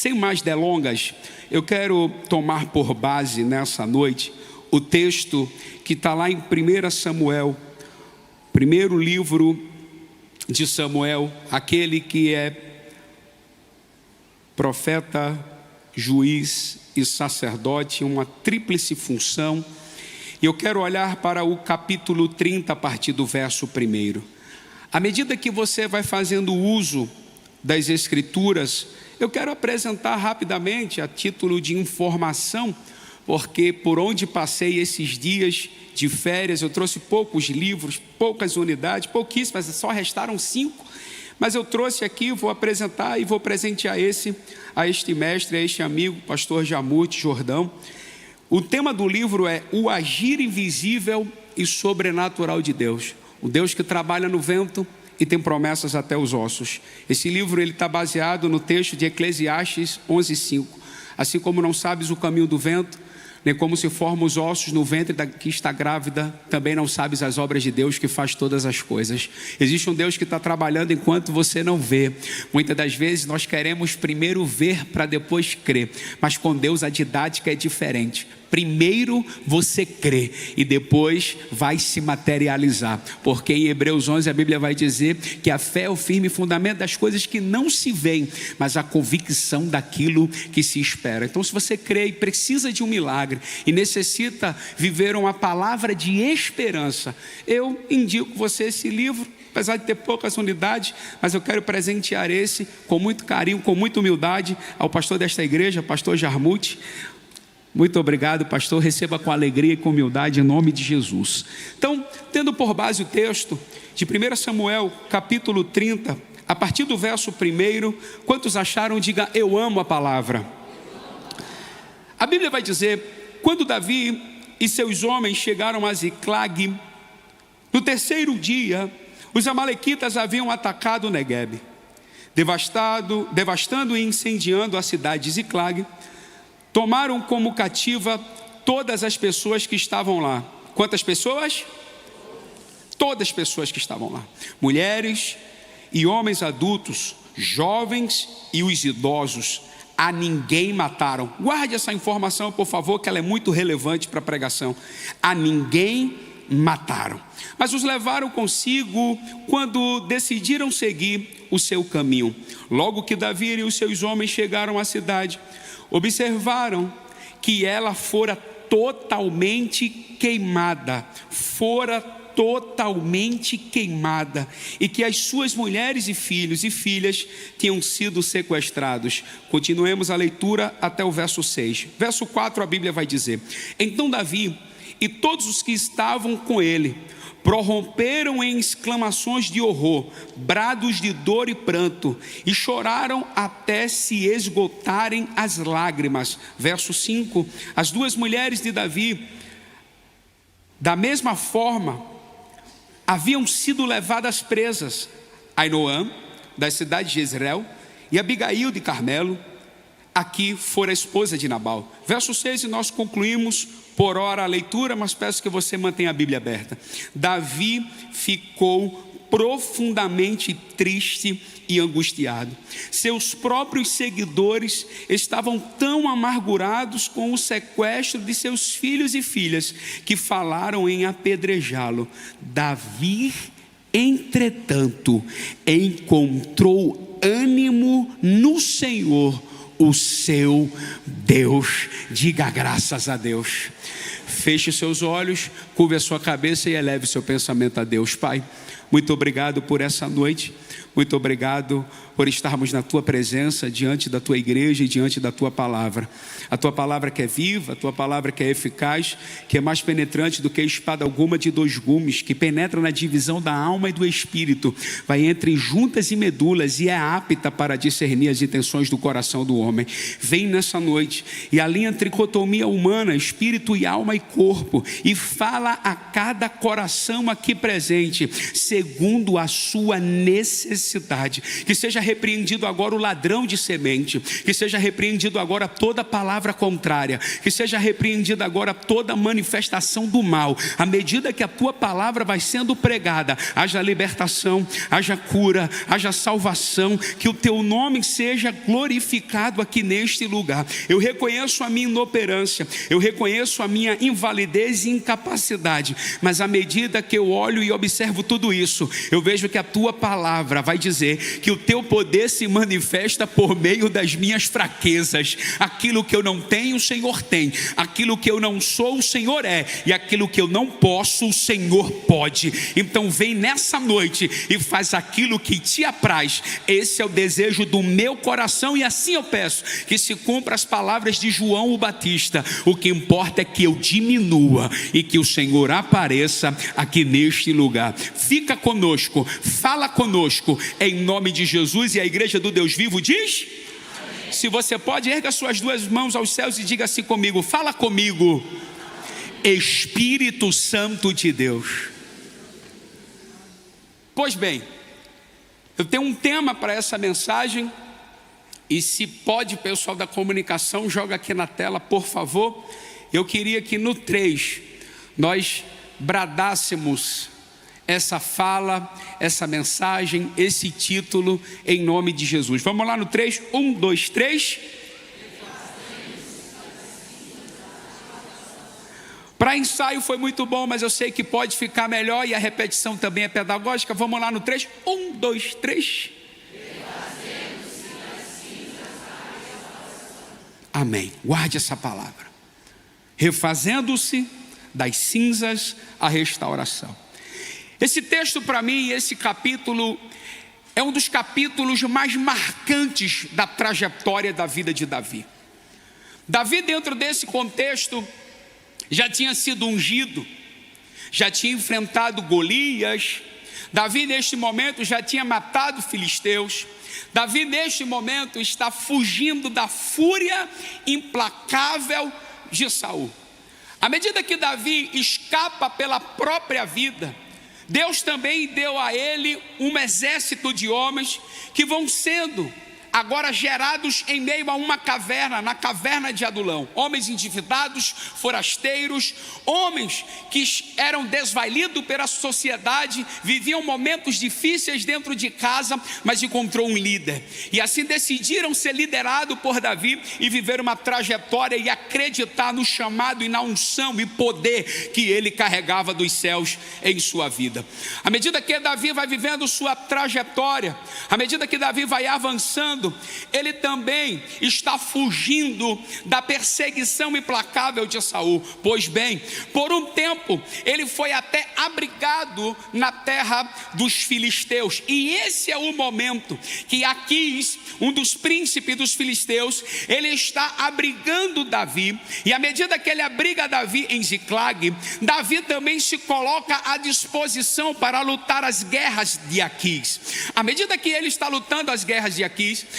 Sem mais delongas, eu quero tomar por base nessa noite o texto que está lá em 1 Samuel, primeiro livro de Samuel, aquele que é profeta, juiz e sacerdote, uma tríplice função. E eu quero olhar para o capítulo 30 a partir do verso 1. À medida que você vai fazendo uso das Escrituras, eu quero apresentar rapidamente, a título de informação, porque por onde passei esses dias de férias, eu trouxe poucos livros, poucas unidades, pouquíssimas, só restaram 5, mas eu trouxe aqui, vou apresentar e vou presentear a este mestre, a este amigo, pastor Jamute Jordão. O tema do livro é o agir invisível e sobrenatural de Deus, o Deus que trabalha no vento e tem promessas até os ossos. Esse livro está baseado no texto de Eclesiastes 11:5. Assim como não sabes o caminho do vento, nem como se formam os ossos no ventre da que está grávida, também não sabes as obras de Deus que faz todas as coisas. Existe um Deus que está trabalhando enquanto você não vê. Muitas das vezes nós queremos primeiro ver para depois crer, mas com Deus a didática é diferente. Primeiro você crê e depois vai se materializar, porque em Hebreus 11 a Bíblia vai dizer que a fé é o firme fundamento das coisas que não se veem, mas a convicção daquilo que se espera. Então, se você crê e precisa de um milagre e necessita viver uma palavra de esperança, eu indico você esse livro, apesar de ter poucas unidades, mas eu quero presentear esse com muito carinho, com muita humildade, ao pastor desta igreja, pastor Jamute. Muito obrigado, pastor, receba com alegria e com humildade em nome de Jesus. Então, tendo por base o texto de 1 Samuel, capítulo 30, a partir do verso 1, quantos acharam, diga, eu amo a palavra. A Bíblia vai dizer, quando Davi e seus homens chegaram a Ziclag, no terceiro dia, os amalequitas haviam atacado Neguebe, devastando e incendiando a cidade de Ziclag. Tomaram como cativa todas as pessoas que estavam lá. Quantas pessoas? Todas as pessoas que estavam lá. Mulheres e homens adultos, jovens e os idosos. A ninguém mataram. Guarde essa informação, por favor, que ela é muito relevante para a pregação. A ninguém mataram. Mas os levaram consigo quando decidiram seguir o seu caminho. Logo que Davi e os seus homens chegaram à cidade, observaram que ela fora totalmente queimada, e que as suas mulheres e filhos e filhas tinham sido sequestrados. Continuemos a leitura até o verso 6. Verso 4 a Bíblia vai dizer, então Davi e todos os que estavam com ele prorromperam em exclamações de horror, brados de dor e pranto, e choraram até se esgotarem as lágrimas. Verso 5, as duas mulheres de Davi, da mesma forma, haviam sido levadas presas, Ainoã, da cidade de Jezreel, e Abigail de Carmelo, aqui fora a esposa de Nabal. Verso 6, e nós concluímos por hora a leitura, mas peço que você mantenha a Bíblia aberta. Davi ficou profundamente triste e angustiado. Seus próprios seguidores estavam tão amargurados com o sequestro de seus filhos e filhas que falaram em apedrejá-lo. Davi, entretanto, encontrou ânimo no Senhor, o seu Deus. Diga graças a Deus. Feche seus olhos, curve a sua cabeça e eleve seu pensamento a Deus. Pai, muito obrigado por essa noite. Muito obrigado por estarmos na tua presença, diante da tua igreja e diante da tua palavra. A tua palavra que é viva, a tua palavra que é eficaz, que é mais penetrante do que espada alguma de 2 gumes, que penetra na divisão da alma e do espírito, vai entre juntas e medulas e é apta para discernir as intenções do coração do homem. Vem nessa noite e alinha a tricotomia humana, espírito e alma e corpo e fala a cada coração aqui presente, segundo a sua necessidade. Que seja repreendido agora o ladrão de semente, que seja repreendido agora toda palavra contrária, que seja repreendida agora toda manifestação do mal. À medida que a tua palavra vai sendo pregada, haja libertação, haja cura, haja salvação, que o teu nome seja glorificado aqui neste lugar. Eu reconheço a minha inoperância, eu reconheço a minha invalidez e incapacidade, mas à medida que eu olho e observo tudo isso, eu vejo que a tua palavra vai dizer que o teu poder se manifesta por meio das minhas fraquezas. Aquilo que eu não tenho, o Senhor tem; aquilo que eu não sou, o Senhor é; e aquilo que eu não posso, o Senhor pode. Então vem nessa noite e faz aquilo que te apraz. Esse é o desejo do meu coração, e assim eu peço que se cumpra as palavras de João o Batista: o que importa é que eu diminua e que o Senhor apareça aqui neste lugar. Fica conosco, fala conosco, em nome de Jesus. E a igreja do Deus vivo diz: amém. Se você pode, erga suas duas mãos aos céus e diga assim comigo: fala comigo, Espírito Santo de Deus. Pois bem, eu tenho um tema para essa mensagem, e se pode, pessoal da comunicação, joga aqui na tela, por favor. Eu queria que no 3 nós bradássemos essa fala, essa mensagem, esse título, em nome de Jesus. Vamos lá no 3, 1, 2, 3. Para ensaio foi muito bom, mas eu sei que pode ficar melhor, e a repetição também é pedagógica. Vamos lá no 3, 1, 2, 3. Amém. Guarde essa palavra. Refazendo-se das cinzas a restauração. Esse texto, para mim, esse capítulo é um dos capítulos mais marcantes da trajetória da vida de Davi. Davi, dentro desse contexto, já tinha sido ungido, já tinha enfrentado Golias. Davi, neste momento, já tinha matado filisteus. Davi, neste momento, está fugindo da fúria implacável de Saul. À medida que Davi escapa pela própria vida, Deus também deu a ele um exército de homens que vão sendo agora gerados em meio a uma caverna, na caverna de Adulão. Homens endividados, forasteiros, homens que eram desvalidos pela sociedade, viviam momentos difíceis dentro de casa, mas encontrou um líder. E assim decidiram ser liderados por Davi e viver uma trajetória e acreditar no chamado e na unção e poder que ele carregava dos céus em sua vida. À medida que Davi vai vivendo sua trajetória, à medida que Davi vai avançando, ele também está fugindo da perseguição implacável de Saul. Pois bem, por um tempo ele foi até abrigado na terra dos filisteus, e esse é o momento que Aquis, um dos príncipes dos filisteus, ele está abrigando Davi, e à medida que ele abriga Davi em Ziclag, Davi também se coloca à disposição para lutar as guerras de Aquis. À medida que ele está lutando as guerras de Aquis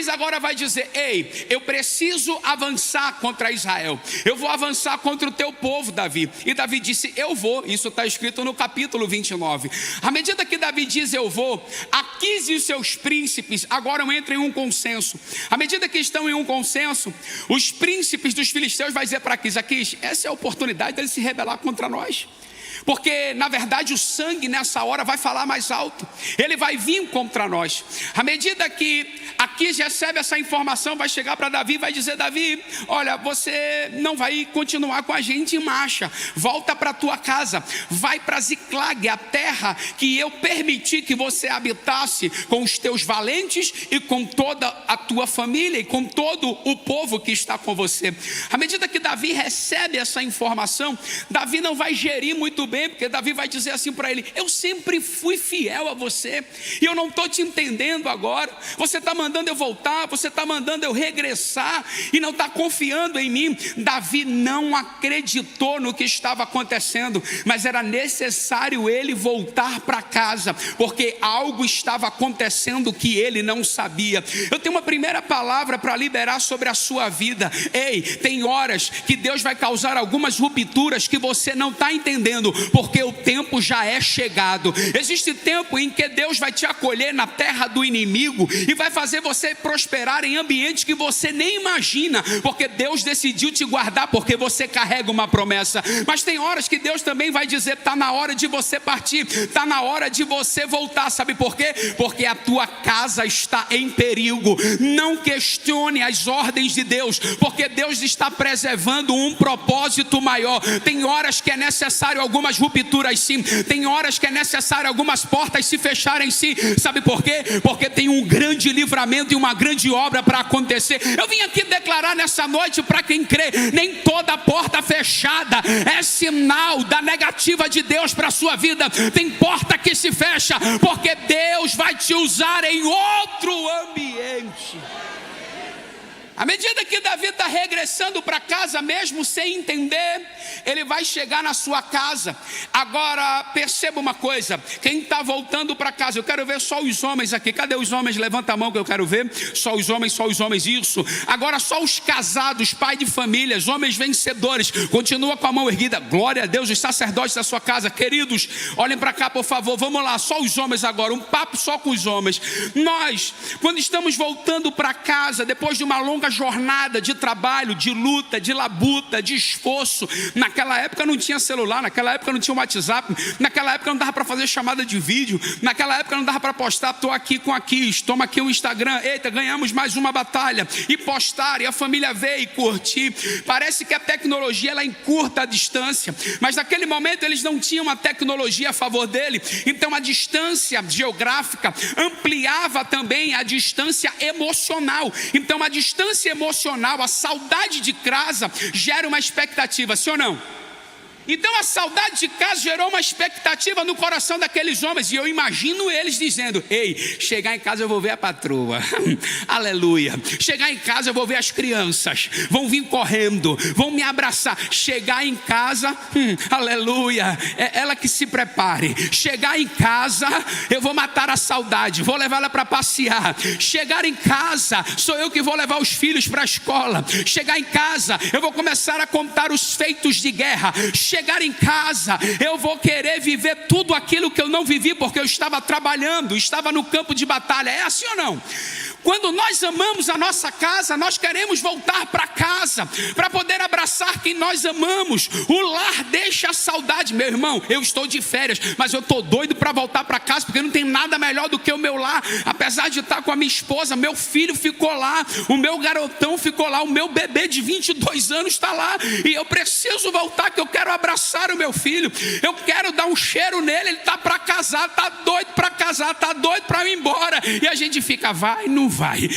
agora vai dizer: ei, eu preciso avançar contra Israel, eu vou avançar contra o teu povo, Davi. E Davi disse: eu vou. Isso está escrito no capítulo 29. À medida que Davi diz eu vou, Aquis e os seus príncipes agora entram em um consenso. À medida que estão em um consenso, os príncipes dos filisteus vão dizer para Aquis: Aquis, essa é a oportunidade dele se rebelar contra nós, porque na verdade o sangue nessa hora vai falar mais alto, ele vai vir contra nós. À medida que Aquis recebe essa informação, vai chegar para Davi e vai dizer: Davi, olha, você não vai continuar com a gente em marcha, volta para a tua casa, vai para Ziclag, a terra que eu permiti que você habitasse com os teus valentes e com toda a tua família e com todo o povo que está com você. À medida que Davi recebe essa informação, Davi não vai gerir muito bem, porque Davi vai dizer assim para ele: eu sempre fui fiel a você e eu não estou te entendendo agora. Você está mandando mandando eu voltar, você está mandando eu regressar e não está confiando em mim. Davi não acreditou no que estava acontecendo, mas era necessário ele voltar para casa, porque algo estava acontecendo que ele não sabia. Eu tenho uma primeira palavra para liberar sobre a sua vida. Ei, tem horas que Deus vai causar algumas rupturas que você não está entendendo, porque o tempo já é chegado. Existe tempo em que Deus vai te acolher na terra do inimigo e vai fazer você prosperar em ambientes que você nem imagina, porque Deus decidiu te guardar, porque você carrega uma promessa. Mas tem horas que Deus também vai dizer: está na hora de você partir, está na hora de você voltar. Sabe por quê? Porque a tua casa está em perigo. Não questione as ordens de Deus, porque Deus está preservando um propósito maior. Tem horas que é necessário algumas rupturas, sim. Tem horas que é necessário algumas portas se fecharem, sim. Sabe por quê? Porque tem um grande livramento e uma grande obra para acontecer. Eu vim aqui declarar nessa noite para quem crê: nem toda porta fechada é sinal da negativa de Deus para a sua vida. Tem porta que se fecha porque Deus vai te usar em outro ambiente. À medida que Davi está regressando para casa, mesmo sem entender, ele vai chegar na sua casa. Agora, perceba uma coisa: quem está voltando para casa, eu quero ver só os homens aqui. Cadê os homens? Levanta a mão que eu quero ver. Só os homens, isso. Agora só os casados, pai de famílias, homens vencedores. Continua com a mão erguida. Glória a Deus, os sacerdotes da sua casa. Queridos, olhem para cá, por favor. Vamos lá, só os homens agora. Um papo só com os homens. Nós, quando estamos voltando para casa, depois de uma longa jornada de trabalho, de luta, de labuta, de esforço. Naquela época não tinha celular, naquela época não tinha WhatsApp, naquela época não dava para fazer chamada de vídeo, naquela época não dava para postar: estou aqui com a Kiss, toma aqui o Instagram, eita, ganhamos mais uma batalha, e postar, e a família ver e curtir. Parece que a tecnologia ela encurta a distância, mas naquele momento eles não tinham a tecnologia a favor dele, então a distância geográfica ampliava também a distância emocional. Então a distância emocional, a saudade de casa gera uma expectativa, sim ou não? Então a saudade de casa gerou uma expectativa no coração daqueles homens, e eu imagino eles dizendo: ei, chegar em casa eu vou ver a patroa, aleluia, chegar em casa eu vou ver as crianças, vão vir correndo, vão me abraçar, chegar em casa, aleluia, é ela que se prepare, chegar em casa eu vou matar a saudade, vou levar ela para passear, chegar em casa sou eu que vou levar os filhos para a escola, chegar em casa eu vou começar a contar os feitos de guerra, chegar em casa eu vou querer viver tudo aquilo que eu não vivi, porque eu estava trabalhando, estava no campo de batalha. É assim ou não? Quando nós amamos a nossa casa, nós queremos voltar para casa, para poder abraçar quem nós amamos. O lar deixa a saudade. Meu irmão, eu estou de férias, mas eu estou doido para voltar para casa, porque não tem nada melhor do que o meu lar. Apesar de estar com a minha esposa, meu filho ficou lá, o meu garotão ficou lá, o meu bebê de 22 anos está lá, e eu preciso voltar, que eu quero abraçar o meu filho, eu quero dar um cheiro nele. Ele está para casar, está doido para casar, está doido para ir embora, e a gente fica: vai, não vai,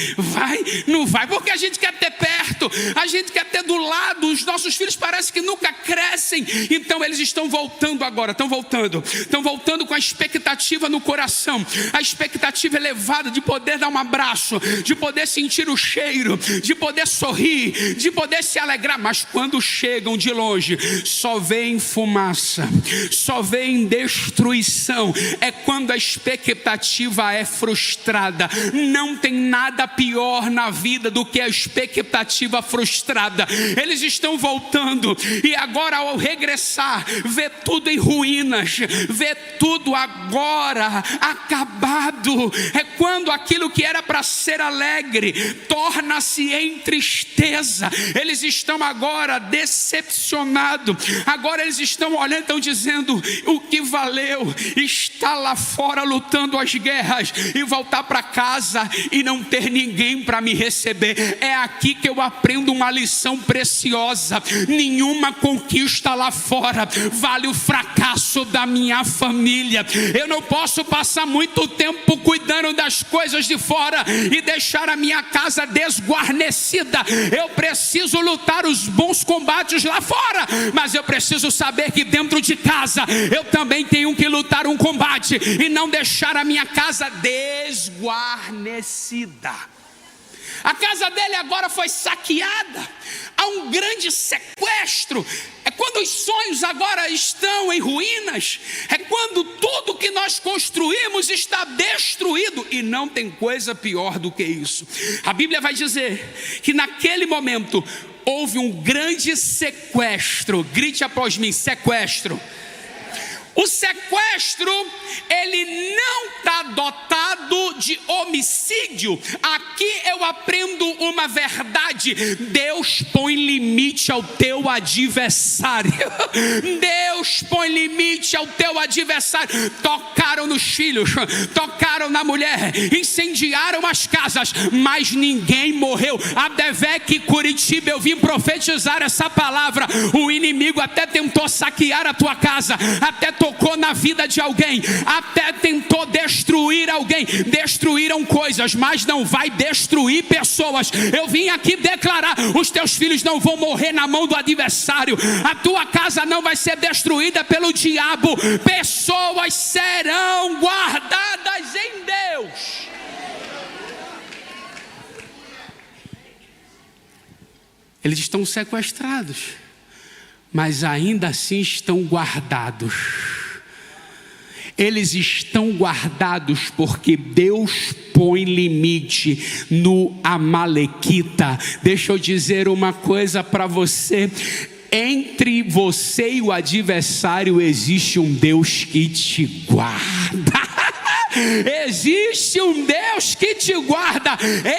não vai, porque a gente quer ter perto, a gente quer ter do lado. Os nossos filhos parece que nunca crescem. Então eles estão voltando agora, estão voltando com a expectativa no coração, a expectativa elevada de poder dar um abraço, de poder sentir o cheiro, de poder sorrir, de poder se alegrar. Mas quando chegam de longe, só vem fumaça, só vem destruição. É quando a expectativa é frustrada. Não tem nada pior na vida do que a expectativa frustrada. Eles estão voltando, e agora ao regressar, vê tudo em ruínas, vê tudo agora acabado. É quando aquilo que era para ser alegre torna-se em tristeza. Eles estão agora decepcionados. Agora eles estão olhando, estão dizendo: o que valeu estar lá fora lutando as guerras e voltar para casa e não ter ninguém para me receber. É aqui que eu aprendo uma lição preciosa: nenhuma conquista lá fora vale o fracasso da minha família. Eu não posso passar muito tempo cuidando das coisas de fora e deixar a minha casa desguarnecida. Eu preciso lutar os bons combates lá fora, mas eu preciso saber que dentro de casa eu também tenho que lutar um combate e não deixar a minha casa desguarnecida. A casa dele agora foi saqueada. Há um grande sequestro. É quando os sonhos agora estão em ruínas. É quando tudo que nós construímos está destruído. E não tem coisa pior do que isso. A Bíblia vai dizer que naquele momento houve um grande sequestro. Grite após mim: sequestro. O sequestro, ele não está dotado de homicídio. Aqui eu aprendo uma verdade: Deus põe limite ao teu adversário. Deus põe limite ao teu adversário. Tocaram nos filhos, tocaram na mulher, incendiaram as casas, mas ninguém morreu. Abdevec, Curitiba, eu vim profetizar essa palavra. O inimigo até tentou saquear a tua casa, até tocou na vida de alguém, até tentou destruir alguém. Destruíram coisas, mas não vai destruir pessoas. Eu vim aqui declarar: os teus filhos não vão morrer na mão do adversário, a tua casa não vai ser destruída pelo diabo. Pessoas serão guardadas em Deus. Eles estão sequestrados, mas ainda assim estão guardados. Eles estão guardados porque Deus põe limite no amalequita. Deixa eu dizer uma coisa para você: entre você e o adversário existe um Deus que te guarda. Existe um Deus que te guarda.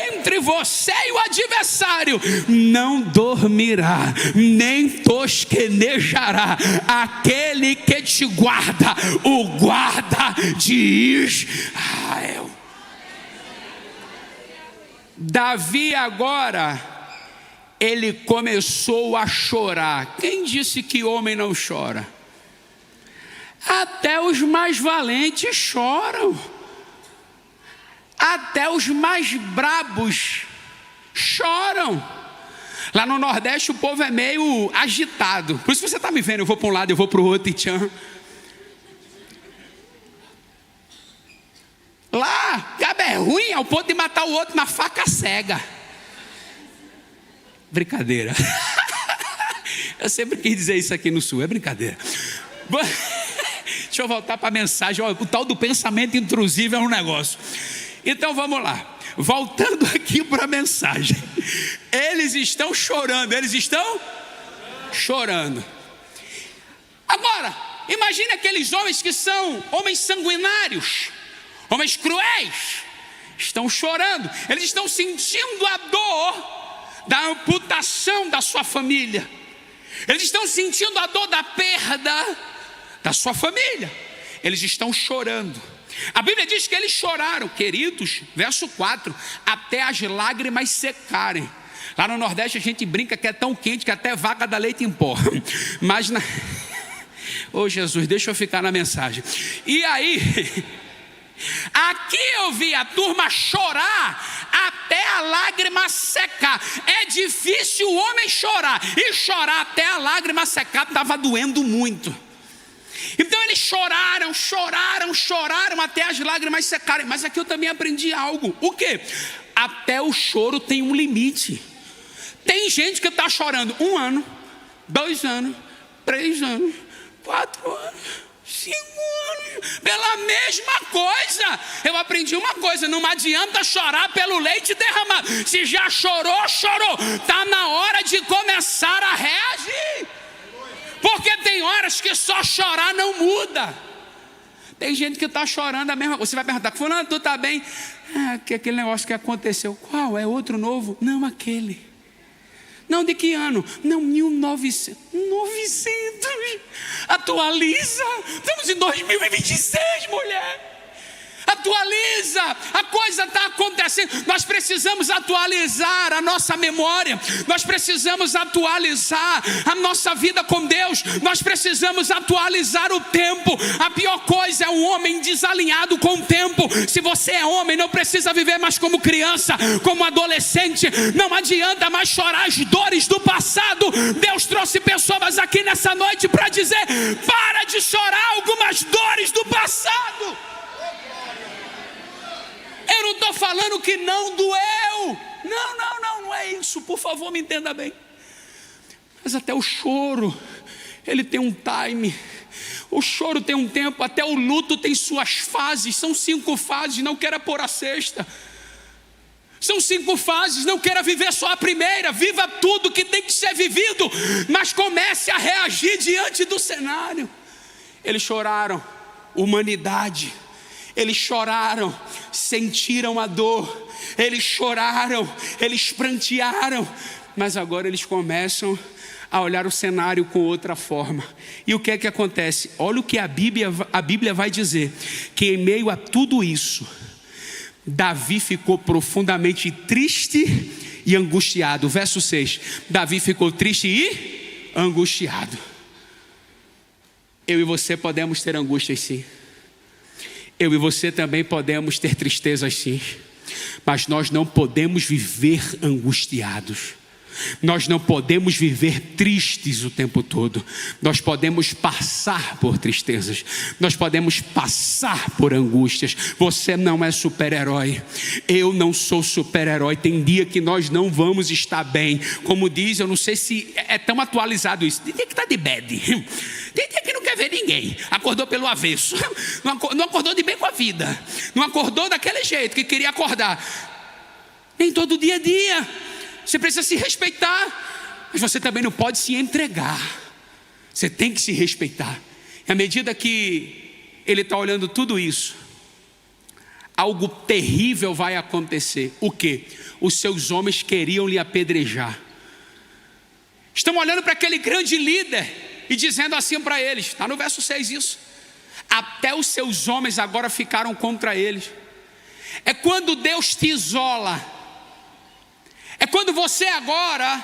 Entre você e o adversário não dormirá, nem tosquenejará aquele que te guarda, o guarda de Israel. Davi agora, ele começou a chorar. Quem disse que homem não chora? Até os mais valentes choram. Até os mais brabos choram. Lá no Nordeste o povo é meio agitado. Por isso você está me vendo, eu vou para um lado, eu vou para o outro e tchan. Lá, diabo é ruim ao ponto de matar o outro na faca cega. Brincadeira. Eu sempre quis dizer isso aqui no Sul, é brincadeira. Deixa eu voltar para a mensagem. O tal do pensamento intrusivo é um negócio. Então vamos lá. Voltando aqui para a mensagem. Eles estão chorando. Eles estão chorando. Agora, imagine aqueles homens que são homens sanguinários, homens cruéis. Estão chorando. Eles estão sentindo a dor da amputação da sua família. Eles estão sentindo a dor da perda da sua família. Eles estão chorando. A Bíblia diz que eles choraram, queridos, verso 4, até as lágrimas secarem. Lá no Nordeste a gente brinca que é tão quente que até vaca dá leite em pó. Mas Ô Jesus, deixa eu ficar na mensagem. E aí, aqui eu vi a turma chorar até a lágrima secar. É difícil o homem chorar, e chorar até a lágrima secar estava doendo muito. Então eles choraram até as lágrimas secarem. Mas aqui eu também aprendi algo. O quê? Até o choro tem um limite. Tem gente que está chorando 1 ano, 2 anos, 3 anos, 4 anos, 5 anos, pela mesma coisa. Eu aprendi uma coisa: não adianta chorar pelo leite derramado. Se já chorou, chorou. Está na hora de começar a reagir. Porque tem horas que só chorar não muda. Tem gente que está chorando a mesma coisa. Você vai perguntar: fulano, tu está bem? Que aquele negócio que aconteceu. Qual? É outro novo? Não, aquele. Não, de que ano? Não, 1900. 900. Atualiza. Estamos em 2026, mulher. Atualiza, a coisa está acontecendo. Nós precisamos atualizar a nossa memória. Nós precisamos atualizar a nossa vida com Deus. Nós precisamos atualizar o tempo. A pior coisa é um homem desalinhado com o tempo. Se você é homem, não precisa viver mais como criança, como adolescente. Não adianta mais chorar as dores do passado. Deus trouxe pessoas aqui nessa noite para dizer: para de chorar algumas dores do passado. Eu não estou falando que não doeu. Não é isso. Por favor, me entenda bem. Mas até o choro, ele tem um time. O choro tem um tempo, até o luto tem suas fases. São 5 fases, não queira pôr a sexta. São 5 fases, não queira viver só a primeira. Viva tudo que tem que ser vivido, mas comece a reagir diante do cenário. Eles choraram, humanidade. Eles choraram, sentiram a dor. Eles choraram, eles prantearam. Mas agora eles começam a olhar o cenário com outra forma. E o que é que acontece? Olha o que a Bíblia vai dizer. Que em meio a tudo isso, Davi ficou profundamente triste e angustiado. Verso 6. Davi ficou triste e angustiado. Eu e você podemos ter angústias, sim. Eu e você também podemos ter tristezas, sim. Mas nós não podemos viver angustiados. Nós não podemos viver tristes o tempo todo. Nós podemos passar por tristezas. Nós podemos passar por angústias. Você não é super-herói. Eu não sou super-herói. Tem dia que nós não vamos estar bem. Como diz, eu não sei se é tão atualizado isso. Tem dia que está de bad. Tem dia que não quer ver ninguém. Acordou pelo avesso. Não acordou de bem com a vida. Não acordou daquele jeito que queria acordar. Nem todo dia é dia. Você precisa se respeitar, mas você também não pode se entregar. Você tem que se respeitar. E à medida que ele está olhando tudo isso, algo terrível vai acontecer. O quê? Os seus homens queriam lhe apedrejar. Estão olhando para aquele grande líder e dizendo assim para eles, está no verso 6 isso. Até os seus homens agora ficaram contra eles. É quando Deus te isola. É quando você agora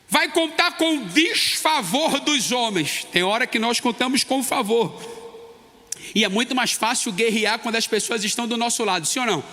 vai contar com o desfavor dos homens. Tem hora que nós contamos com o favor. E é muito mais fácil guerrear quando as pessoas estão do nosso lado, sim ou não?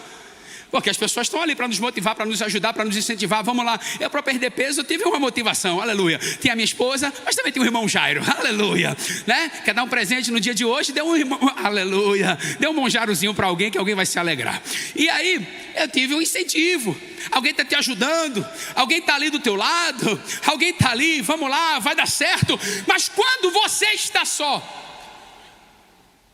Porque as pessoas estão ali para nos motivar, para nos ajudar, para nos incentivar. Vamos lá, eu para perder peso tive uma motivação, aleluia. Tinha a minha esposa, mas também tinha o irmão Jairo, aleluia, né? Quer dar um presente no dia de hoje, deu um irmão, aleluia. Deu um irmão Jairozinho para alguém, que alguém vai se alegrar. E aí, eu tive um incentivo. Alguém está te ajudando, alguém está ali do teu lado, alguém está ali, vamos lá, vai dar certo. Mas quando você está só,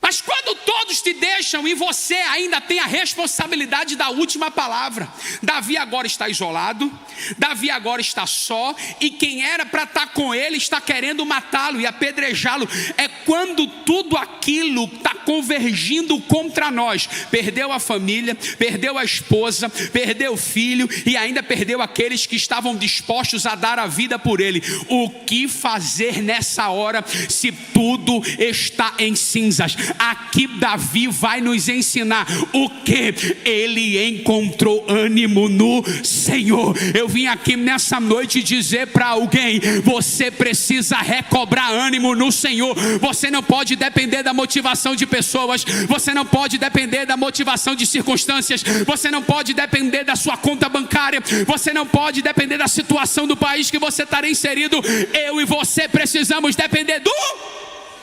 mas quando todos te deixam e você ainda tem a responsabilidade da última palavra. Davi agora está isolado, Davi agora está só, e quem era para estar com ele está querendo matá-lo e apedrejá-lo. É quando tudo aquilo está convergindo contra nós. Perdeu a família, perdeu a esposa, perdeu o filho e ainda perdeu aqueles que estavam dispostos a dar a vida por ele. O que fazer nessa hora se tudo está em cinzas? Aqui Davi vai nos ensinar o que? Ele encontrou ânimo no Senhor. Eu vim aqui nessa noite dizer para alguém: você precisa recobrar ânimo no Senhor. Você não pode depender da motivação de pessoas, você não pode depender da motivação de circunstâncias, você não pode depender da sua conta bancária, você não pode depender da situação do país que você está inserido. Eu e você precisamos depender do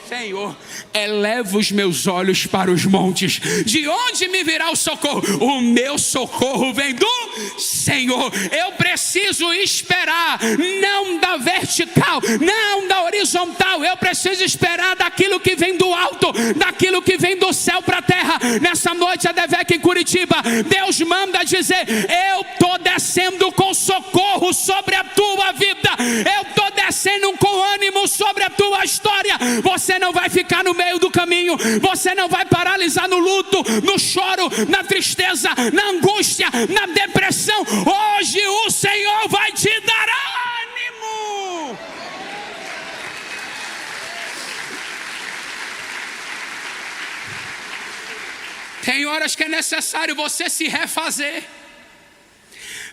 Senhor. Eleva os meus olhos para os montes. De onde me virá o socorro? O meu socorro vem do Senhor. Eu preciso esperar, não da vertical, não da horizontal. Eu preciso esperar daquilo que vem do alto, daquilo que vem do céu para a terra. Nessa noite a Devec em Curitiba, Deus manda dizer: eu estou descendo com socorro sobre a tua vida. Eu estou descendo com ânimo sobre a tua história. Você não vai ficar no meio do caminho, você não vai paralisar no luto, no choro, na tristeza, na angústia, na depressão. Hoje o Senhor vai te dar ânimo. Tem horas que é necessário você se refazer.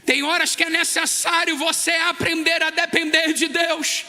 Tem horas que é necessário você aprender a depender de Deus.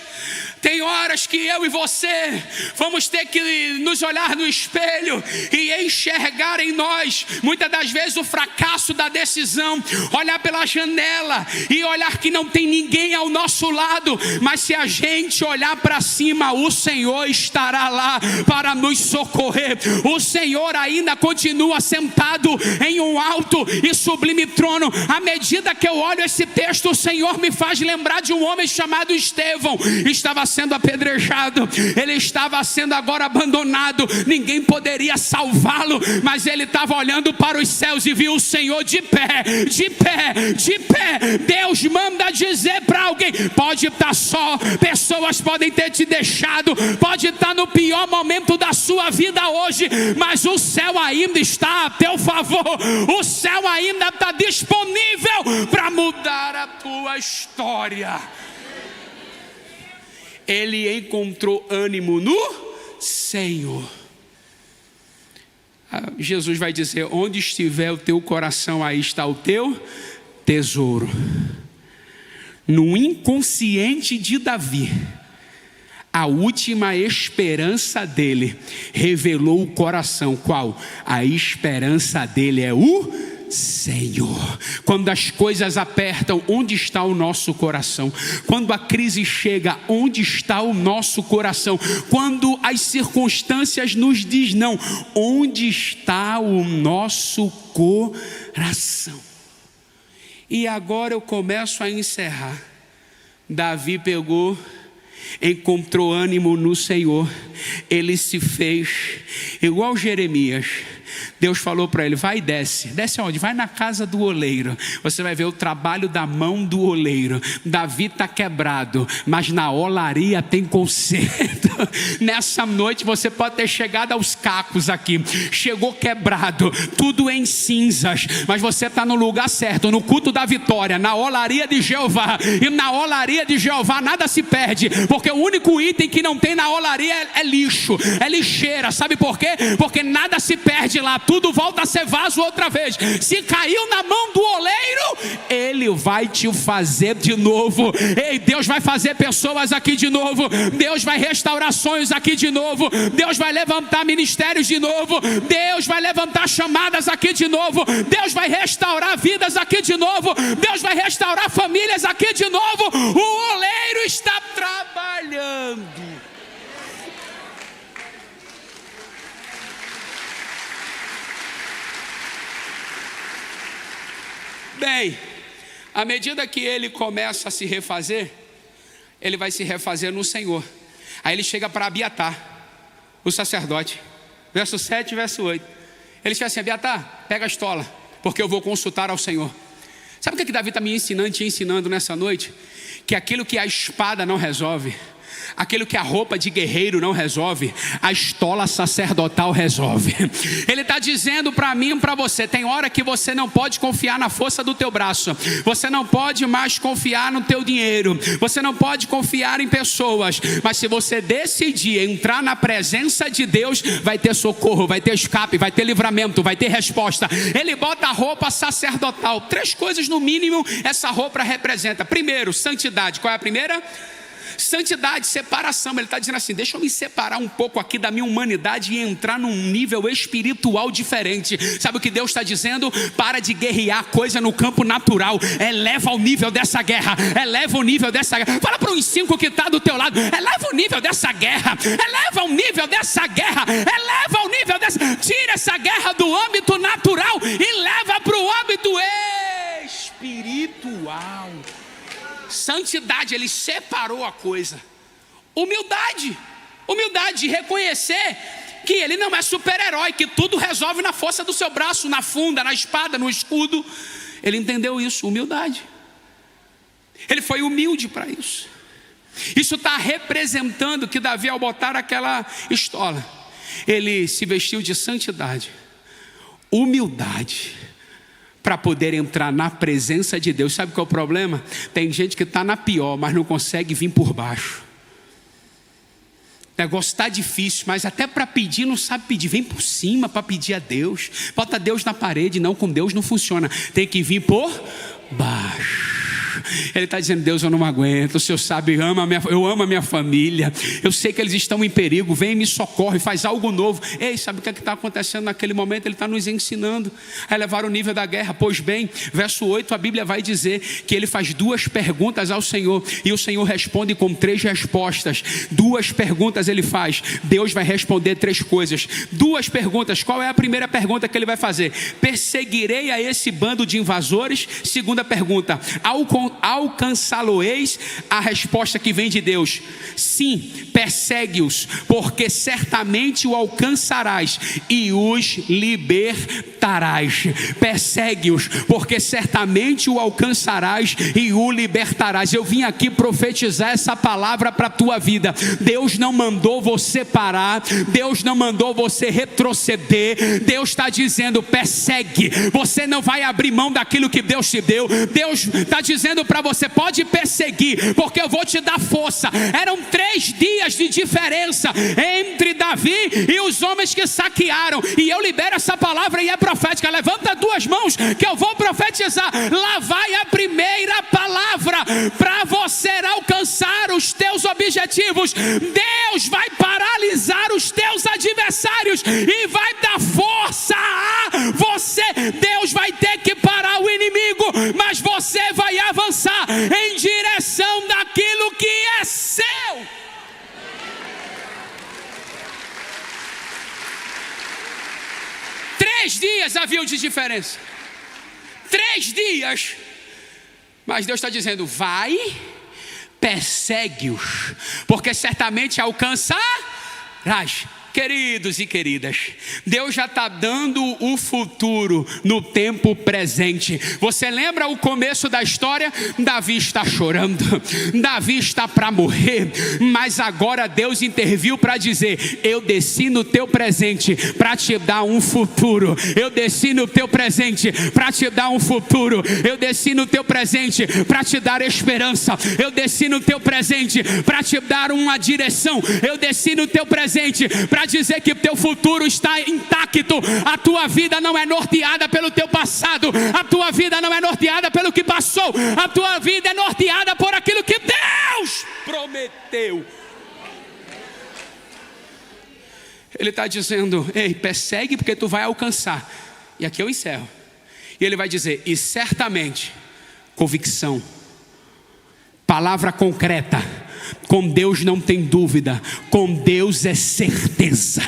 Tem horas que eu e você vamos ter que nos olhar no espelho e enxergar em nós, muitas das vezes, o fracasso da decisão. Olhar pela janela e olhar que não tem ninguém ao nosso lado, mas se a gente olhar para cima, o Senhor estará lá para nos socorrer. O Senhor ainda continua sentado em um alto e sublime trono. À medida que eu olho esse texto, o Senhor me faz lembrar de um homem chamado Estevão. Estava sendo apedrejado, ele estava sendo agora abandonado, ninguém poderia salvá-lo, mas ele estava olhando para os céus e viu o Senhor de pé, de pé, de pé. Deus manda dizer para alguém: pode estar só, pessoas podem ter te deixado, pode estar no pior momento da sua vida hoje, mas o céu ainda está a teu favor, o céu ainda está disponível para mudar a tua história. Ele encontrou ânimo no Senhor. Jesus vai dizer: onde estiver o teu coração, aí está o teu tesouro. No inconsciente de Davi, a última esperança dele revelou o coração. Qual? A esperança dele é o Senhor. Quando as coisas apertam, onde está o nosso coração? Quando a crise chega, onde está o nosso coração? Quando as circunstâncias nos diz não, onde está o nosso coração? E agora eu começo a encerrar. Davi pegou, encontrou ânimo no Senhor, ele se fez igual Jeremias. Deus falou para ele: vai e desce. Desce aonde? Vai na casa do oleiro. Você vai ver o trabalho da mão do oleiro. Davi está quebrado, mas na olaria tem conserto. Nessa noite você pode ter chegado aos cacos aqui, chegou quebrado, tudo em cinzas, mas você está no lugar certo, no culto da vitória, na olaria de Jeová. E na olaria de Jeová nada se perde, porque o único item que não tem na olaria é lixo, é lixeira. Sabe por quê? Porque nada se perde lá, tudo volta a ser vaso outra vez. Se caiu na mão do oleiro, ele vai te fazer de novo. Ei, Deus vai fazer pessoas aqui de novo, Deus vai restaurar sonhos aqui de novo, Deus vai levantar ministérios de novo, Deus vai levantar chamadas aqui de novo, Deus vai restaurar vidas aqui de novo, Deus vai restaurar famílias aqui de novo. O oleiro está trabalhando. Bem, à medida que ele começa a se refazer, ele vai se refazer no Senhor. Aí ele chega para Abiatar, o sacerdote, verso 7 e verso 8. Ele diz assim: Abiatar, pega a estola, porque eu vou consultar ao Senhor. Sabe o que Davi está me ensinando, te ensinando nessa noite? Que aquilo que a espada não resolve, aquilo que a roupa de guerreiro não resolve, a estola sacerdotal resolve. Ele está dizendo para mim e para você: tem hora que você não pode confiar na força do teu braço, você não pode mais confiar no teu dinheiro, você não pode confiar em pessoas, mas se você decidir entrar na presença de Deus, vai ter socorro, vai ter escape, vai ter livramento, vai ter resposta. Ele bota a roupa sacerdotal. 3 coisas no mínimo essa roupa representa. Primeiro, santidade. Qual é a primeira? Santidade, separação. Ele está dizendo assim: deixa eu me separar um pouco aqui da minha humanidade e entrar num nível espiritual diferente. Sabe o que Deus está dizendo? Para de guerrear coisa no campo natural, eleva o nível dessa guerra, eleva o nível dessa guerra. Fala para os 5 que está do teu lado: eleva o nível dessa guerra, eleva o nível dessa guerra, eleva o nível dessa. Tira essa guerra do âmbito natural e leva para o âmbito espiritual. Santidade, ele separou a coisa. Humildade, humildade de reconhecer que ele não é super-herói, que tudo resolve na força do seu braço, na funda, na espada, no escudo. Ele entendeu isso, humildade. Ele foi humilde para isso. Isso está representando que Davi, ao botar aquela estola, ele se vestiu de santidade, humildade, para poder entrar na presença de Deus. Sabe qual é o problema? Tem gente que está na pior, mas não consegue vir por baixo. O negócio está difícil, mas até para pedir não sabe pedir. Vem por cima para pedir a Deus. Bota Deus na parede. Não, com Deus não funciona. Tem que vir por baixo. Ele está dizendo: Deus, eu não aguento. O Senhor sabe, eu amo a minha família. Eu sei que eles estão em perigo. Vem e me socorre, faz algo novo. Ei, sabe o que está acontecendo naquele momento? Ele está nos ensinando a elevar o nível da guerra. Pois bem, verso 8, a Bíblia vai dizer que ele faz 2 perguntas ao Senhor, e o Senhor responde com 3 respostas. 2 perguntas ele faz, Deus vai responder 3 coisas. 2 perguntas. Qual é a primeira pergunta que ele vai fazer? Perseguirei a esse bando de invasores? Segunda pergunta: alcançá-lo-eis? A resposta que vem de Deus: sim, persegue-os, porque certamente o alcançarás e os libertarás. Persegue-os, porque certamente o alcançarás e o libertarás. Eu vim aqui profetizar essa palavra para a tua vida. Deus não mandou você parar, Deus não mandou você retroceder. Deus está dizendo: persegue. Você não vai abrir mão daquilo que Deus te deu. Deus está dizendo para você: pode perseguir, porque eu vou te dar força. Eram 3 dias de diferença entre Davi e os homens que saquearam, e eu libero essa palavra e é profética. Levanta 2 mãos que eu vou profetizar. Lá vai a primeira palavra para você alcançar os teus objetivos. Deus vai paralisar os teus adversários e vai dar força a você. Deus vai ter que parar o inimigo, mas você vai avançar em direção daquilo que é seu. 3 dias haviam de diferença. 3 dias. Mas Deus está dizendo: vai, persegue-os, porque certamente alcançarás. Queridos e queridas, Deus já está dando o futuro no tempo presente. Você lembra o começo da história? Davi está chorando, Davi está para morrer, mas agora Deus interviu para dizer: eu desci no teu presente para te dar um futuro. Eu desci no teu presente para te dar um futuro. Eu desci no teu presente para te dar esperança. Eu desci no teu presente para te dar uma direção. Eu desci no teu presente para dizer que o teu futuro está intacto. A tua vida não é norteada pelo teu passado. A tua vida não é norteada pelo que passou. A tua vida é norteada por aquilo que Deus prometeu. Ele está dizendo: ei, persegue, porque tu vai alcançar. E aqui eu encerro. E ele vai dizer: e certamente, convicção, palavra concreta. Com Deus não tem dúvida, com Deus é certeza.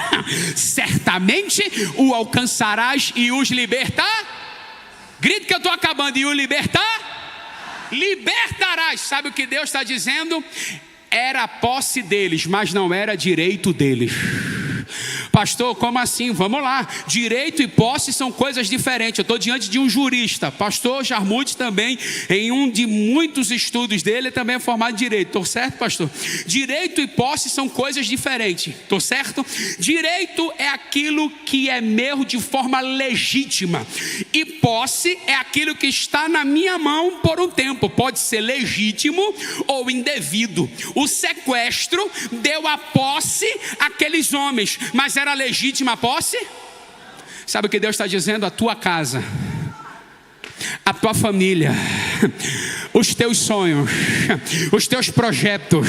Certamente o alcançarás e os libertar. Grito que eu estou acabando. E o libertar? Libertarás. Sabe o que Deus está dizendo? Era a posse deles, mas não era direito deles. Pastor, como assim? Vamos lá. Direito e posse são coisas diferentes. Eu estou diante de um jurista. Pastor Jarmuth também, em um de muitos estudos dele, também é formado em direito. Estou certo, pastor? Direito e posse são coisas diferentes. Estou certo? Direito é aquilo que é meu de forma legítima. E posse é aquilo que está na minha mão por um tempo. Pode ser legítimo ou indevido. O sequestro deu a posse àqueles homens, mas era legítima a posse? Sabe o que Deus está dizendo? A tua casa, a tua família, os teus sonhos, os teus projetos,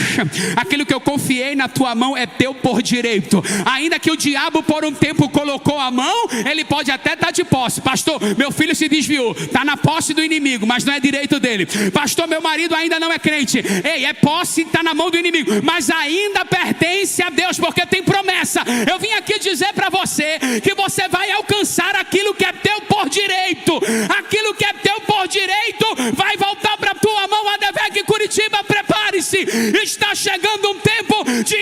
aquilo que eu confiei na tua mão é teu por direito. Ainda que o diabo por um tempo colocou a mão, ele pode até estar de posse. Pastor, meu filho se desviou, está na posse do inimigo, mas não é direito dele. Pastor, meu marido ainda não é crente. Ei, é posse, está na mão do inimigo, mas ainda pertence a Deus, porque tem promessa. Eu vim aqui dizer para você que você vai alcançar aquilo que é teu por direito. Aquilo que é teu por direito vai voltar para tua mão. ADVEC Curitiba, prepare-se. Está chegando um tempo de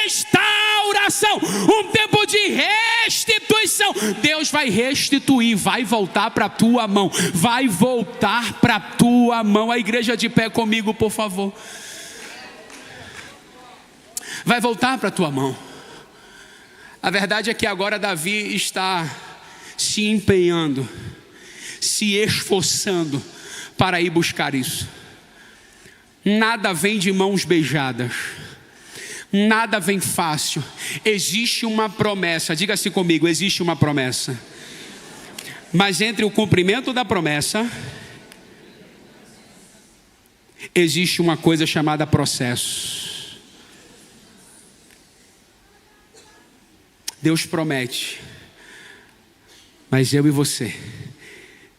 restauração, um tempo de restituição. Deus vai restituir, vai voltar para a tua mão, vai voltar para a tua mão. A igreja de pé comigo, por favor. Vai voltar para a tua mão. A verdade é que agora Davi está se empenhando, se esforçando para ir buscar isso. Nada vem de mãos beijadas, nada vem fácil. Existe uma promessa, diga-se comigo, existe uma promessa. Mas entre o cumprimento da promessa existe uma coisa chamada processo. Deus promete, mas eu e você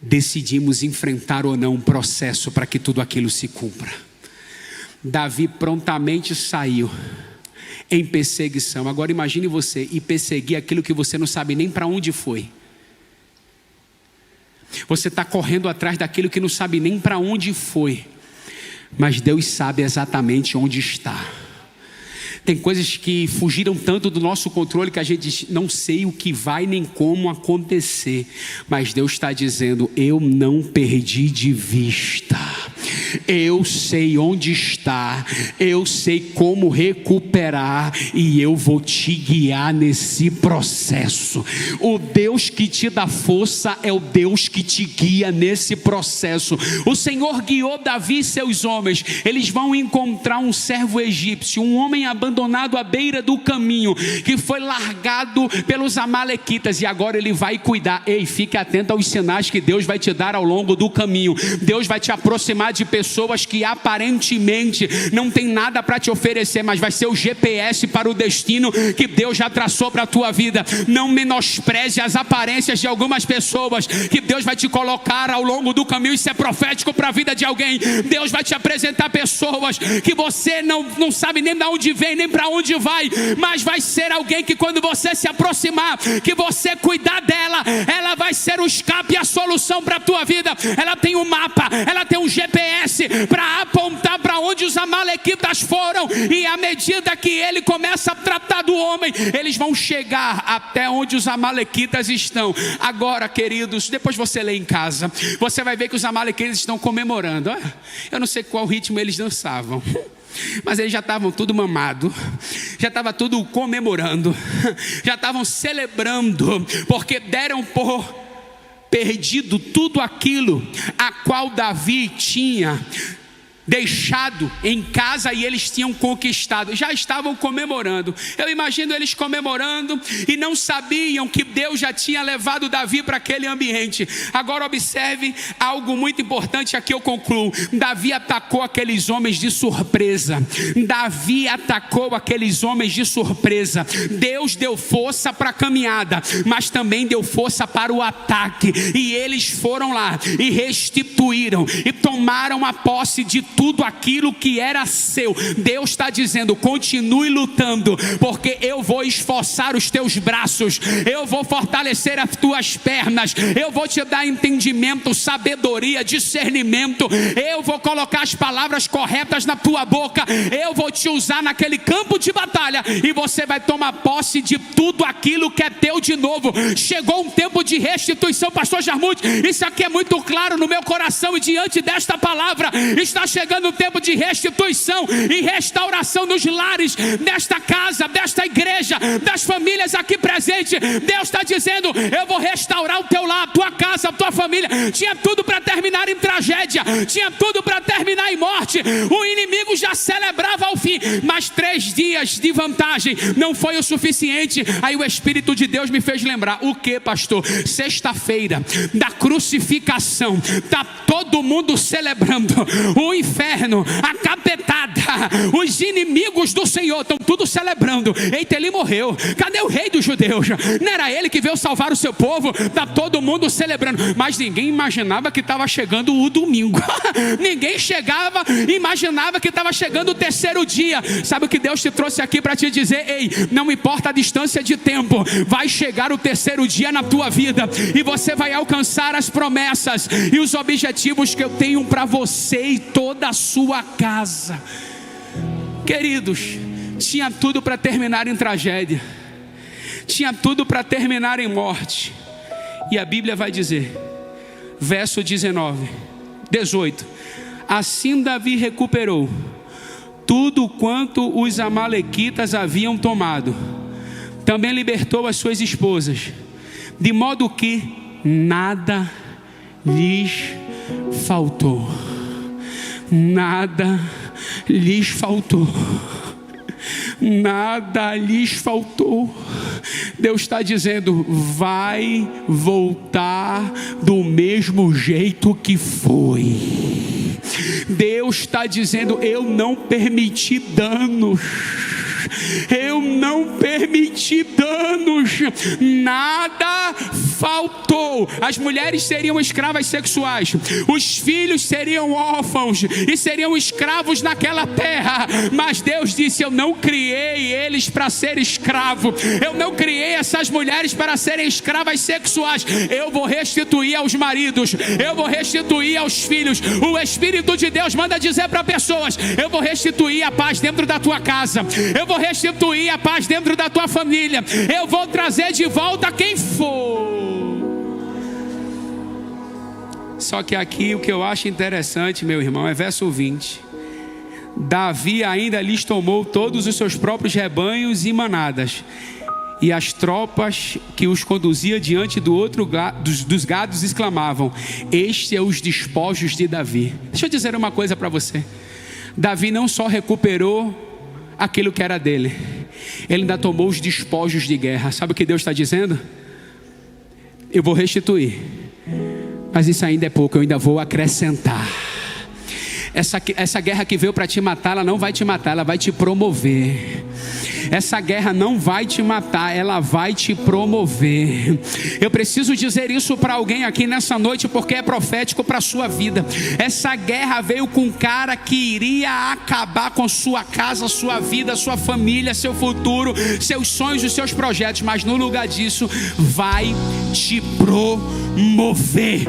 decidimos enfrentar ou não um processo para que tudo aquilo se cumpra. Davi prontamente saiu em perseguição. Agora imagine você ir perseguir aquilo que você não sabe nem para onde foi. Você está correndo atrás daquilo que não sabe nem para onde foi, mas Deus sabe exatamente onde está. Tem coisas que fugiram tanto do nosso controle que a gente diz, não sei o que vai nem como acontecer, mas Deus está dizendo, eu não perdi de vista, eu sei onde está, eu sei como recuperar e eu vou te guiar nesse processo. O Deus que te dá força é o Deus que te guia nesse processo. O Senhor guiou Davi e seus homens. Eles vão encontrar um servo egípcio, um homem abandonado à beira do caminho, que foi largado pelos amalequitas, e agora ele vai cuidar. Ei, fique atento aos sinais que Deus vai te dar ao longo do caminho. Deus vai te aproximar de pessoas que aparentemente não tem nada para te oferecer, mas vai ser o GPS para o destino que Deus já traçou para a tua vida. Não menospreze as aparências de algumas pessoas que Deus vai te colocar ao longo do caminho. Isso é profético para a vida de alguém. Deus vai te apresentar pessoas que você não sabe nem de onde vem, nem para onde vai, mas vai ser alguém que quando você se aproximar, que você cuidar dela, ela vai ser o escape e a solução para a tua vida. Ela tem um mapa, ela tem um GPS para apontar para onde os amalequitas foram, e à medida que ele começa a tratar do homem, eles vão chegar até onde os amalequitas estão. Agora, queridos, depois você lê em casa, você vai ver que os amalequitas estão comemorando. Eu não sei qual ritmo eles dançavam, mas eles já estavam tudo mamado, já estava tudo comemorando, já estavam celebrando, porque deram por perdido tudo aquilo a qual Davi tinha deixado em casa e eles tinham conquistado. Já estavam comemorando. Eu imagino eles comemorando e não sabiam que Deus já tinha levado Davi para aquele ambiente. Agora observe algo muito importante, aqui eu concluo. Davi atacou aqueles homens de surpresa. Davi atacou aqueles homens de surpresa. Deus deu força para a caminhada, mas também deu força para o ataque, e eles foram lá e restituíram e tomaram a posse de tudo aquilo que era seu. Deus está dizendo, continue lutando, porque eu vou esforçar os teus braços, eu vou fortalecer as tuas pernas, eu vou te dar entendimento, sabedoria, discernimento, eu vou colocar as palavras corretas na tua boca, eu vou te usar naquele campo de batalha, e você vai tomar posse de tudo aquilo que é teu de novo. Chegou um tempo de restituição, pastor Jarmuth, isso aqui é muito claro no meu coração, e diante desta palavra, está chegando o tempo de restituição e restauração nos lares, desta casa, desta igreja, das famílias aqui presentes. Deus está dizendo, eu vou restaurar o teu lar, a tua casa, a tua família. Tinha tudo para terminar em tragédia, tinha tudo para terminar em morte, o inimigo já celebrava ao fim, mas 3 dias de vantagem não foi o suficiente. Aí o Espírito de Deus me fez lembrar, o que, pastor? Sexta-feira da crucificação, está todo mundo celebrando, o inferno, a capetada, os inimigos do Senhor estão tudo celebrando. Eita, ele morreu, cadê o rei dos judeus? Não era ele que veio salvar o seu povo? Está todo mundo celebrando, mas ninguém imaginava que estava chegando o domingo. Ninguém imaginava que estava chegando o 3º dia. Sabe o que Deus te trouxe aqui para te dizer? Ei, não importa a distância de tempo, vai chegar o 3º dia na tua vida, e você vai alcançar as promessas e os objetivos que eu tenho para você e toda a sua casa. Queridos, tinha tudo para terminar em tragédia, tinha tudo para terminar em morte, e a Bíblia vai dizer, verso 18: assim Davi recuperou tudo quanto os amalequitas haviam tomado, também libertou as suas esposas, de modo que nada lhes faltou. Nada lhes faltou. Nada lhes faltou. Deus está dizendo, vai voltar do mesmo jeito que foi. Deus está dizendo: eu não permiti danos. Eu não permiti danos, nada faltou. As mulheres seriam escravas sexuais, os filhos seriam órfãos e seriam escravos naquela terra, mas Deus disse: eu não criei eles para ser escravo, eu não criei essas mulheres para serem escravas sexuais. Eu vou restituir aos maridos, eu vou restituir aos filhos. O Espírito de Deus manda dizer para pessoas: eu vou restituir a paz dentro da tua casa, eu vou restituir a paz dentro da tua família, eu vou trazer de volta quem for. Só que aqui o que eu acho interessante, meu irmão, é verso 20. Davi ainda lhes tomou todos os seus próprios rebanhos e manadas, e as tropas que os conduzia diante dos gados exclamavam: este é os despojos de Davi. Deixa eu dizer uma coisa para você. Davi não só recuperou aquilo que era dele, ele ainda tomou os despojos de guerra. Sabe o que Deus está dizendo? Eu vou restituir, mas isso ainda é pouco, eu ainda vou acrescentar. Essa guerra que veio para te matar, ela não vai te matar, ela vai te promover. Essa guerra não vai te matar, ela vai te promover. Eu preciso dizer isso para alguém aqui nessa noite, porque é profético para a sua vida. Essa guerra veio com um cara que iria acabar com sua casa, sua vida, sua família, seu futuro, seus sonhos e seus projetos, mas no lugar disso vai te promover.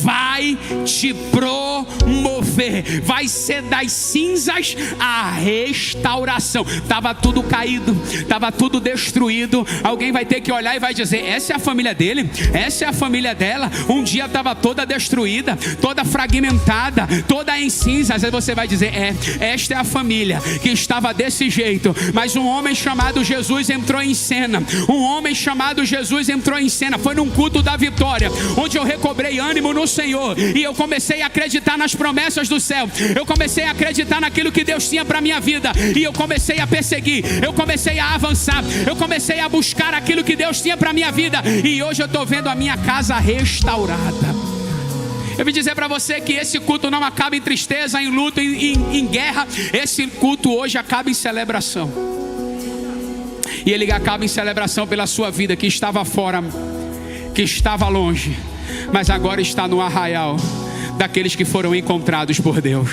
Vai te promover. Vai ser das cinzas a restauração. Estava tudo caído, estava tudo destruído. Alguém vai ter que olhar e vai dizer: essa é a família dele, essa é a família dela. Um dia estava toda destruída, toda fragmentada, toda em cinzas. Aí você vai dizer: esta é a família que estava desse jeito, mas um homem chamado Jesus entrou em cena. Um homem chamado Jesus entrou em cena. Foi num culto da vitória, onde eu recobrei ânimo no Senhor, e eu comecei a acreditar nas promessas do céu. Eu comecei a acreditar naquilo que Deus tinha para minha vida, e eu comecei a perseguir, eu comecei a avançar, eu comecei a buscar aquilo que Deus tinha para minha vida, e hoje eu estou vendo a minha casa restaurada. Eu vim dizer para você que esse culto não acaba em tristeza, em luto, em guerra. Esse culto hoje acaba em celebração, e ele acaba em celebração pela sua vida, que estava fora, que estava longe, mas agora está no arraial daqueles que foram encontrados por Deus.